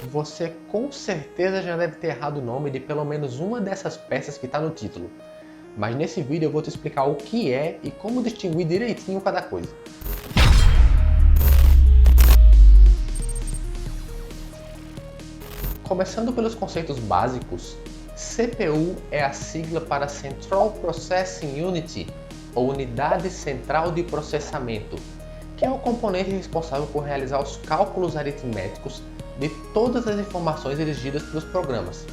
Você com certeza já deve ter errado o nome de pelo menos uma dessas peças que está no título. Mas nesse vídeo eu vou te explicar o que é e como distinguir direitinho cada coisa. Começando pelos conceitos básicos, CPU é a sigla para Central Processing Unit, ou Unidade Central de Processamento, que é o componente responsável por realizar os cálculos aritméticos de todas as informações exigidas pelos programas.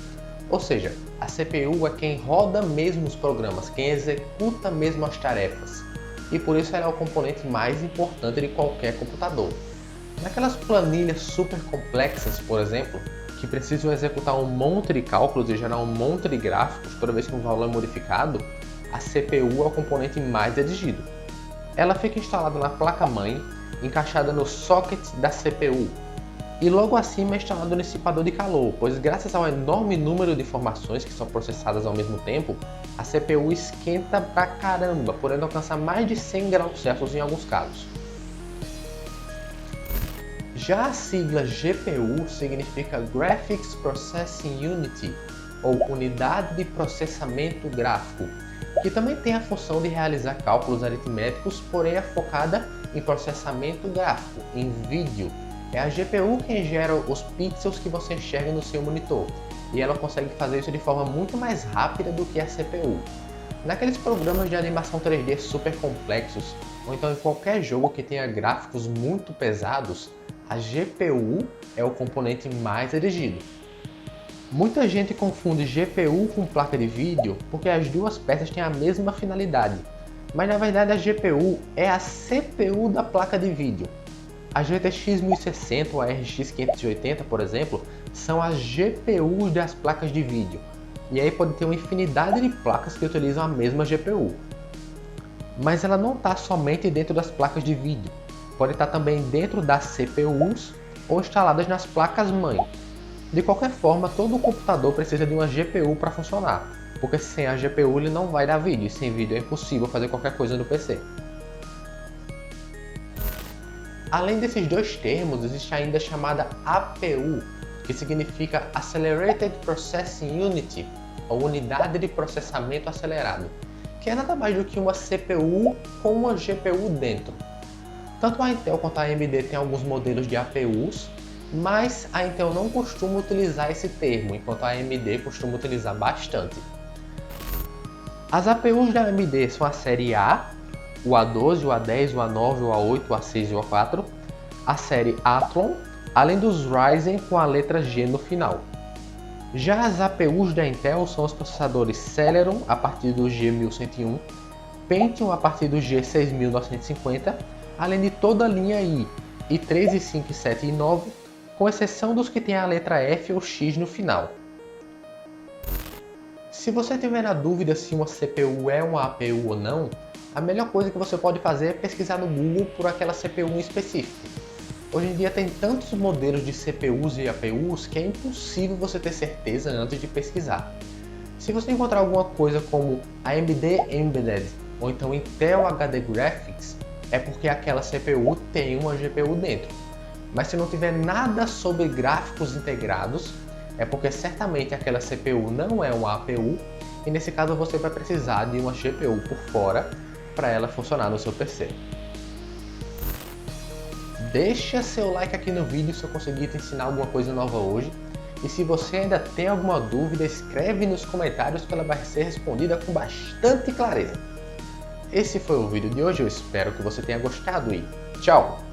Ou seja, a CPU é quem roda mesmo os programas, quem executa mesmo as tarefas, e por isso ela é o componente mais importante de qualquer computador. Naquelas planilhas super complexas, por exemplo, que precisam executar um monte de cálculos e gerar um monte de gráficos toda vez que um valor é modificado, a CPU é o componente mais exigido. Ela fica instalada na placa-mãe, encaixada no socket da CPU, e logo acima é instalado o dissipador de calor, pois graças ao enorme número de informações que são processadas ao mesmo tempo, a CPU esquenta pra caramba, podendo alcançar mais de 100 graus Celsius em alguns casos. Já a sigla GPU significa Graphics Processing Unit, ou Unidade de Processamento Gráfico, que também tem a função de realizar cálculos aritméticos, porém é focada em processamento gráfico, em vídeo. É a GPU quem gera os pixels que você enxerga no seu monitor, e ela consegue fazer isso de forma muito mais rápida do que a CPU. Naqueles programas de animação 3D super complexos, ou então em qualquer jogo que tenha gráficos muito pesados, a GPU é o componente mais exigido. Muita gente confunde GPU com placa de vídeo porque as duas peças têm a mesma finalidade, mas na verdade a GPU é a CPU da placa de vídeo. A GTX 1060 ou a RX 580, por exemplo, são as GPUs das placas de vídeo, e aí pode ter uma infinidade de placas que utilizam a mesma GPU. Mas ela não está somente dentro das placas de vídeo, pode estar também dentro das CPUs ou instaladas nas placas-mãe. De qualquer forma, todo computador precisa de uma GPU para funcionar, porque sem a GPU ele não vai dar vídeo, e sem vídeo é impossível fazer qualquer coisa no PC. Além desses dois termos, existe ainda a chamada APU, que significa Accelerated Processing Unit, ou Unidade de Processamento Acelerado, que é nada mais do que uma CPU com uma GPU dentro. Tanto a Intel quanto a AMD têm alguns modelos de APUs, mas a Intel não costuma utilizar esse termo, enquanto a AMD costuma utilizar bastante. As APUs da AMD são a série A, o A12, o A10, o A9, o A8, o A6 e o A4, a série Athlon, além dos Ryzen com a letra G no final. Já as APUs da Intel são os processadores Celeron a partir do G1101, Pentium a partir do G6950, além de toda a linha i3, i5, i7 e i9, com exceção dos que têm a letra F ou X no final. Se você tiver na dúvida se uma CPU é uma APU ou não, a melhor coisa que você pode fazer é pesquisar no Google por aquela CPU em específico. Hoje em dia tem tantos modelos de CPUs e APUs que é impossível você ter certeza antes de pesquisar. Se você encontrar alguma coisa como AMD Embedded ou então Intel HD Graphics, é porque aquela CPU tem uma GPU dentro. Mas se não tiver nada sobre gráficos integrados, é porque certamente aquela CPU não é uma APU, e nesse caso você vai precisar de uma GPU por fora para ela funcionar no seu PC. Deixa seu like aqui no vídeo se eu conseguir te ensinar alguma coisa nova hoje, e se você ainda tem alguma dúvida, escreve nos comentários que ela vai ser respondida com bastante clareza. Esse foi o vídeo de hoje, eu espero que você tenha gostado e tchau!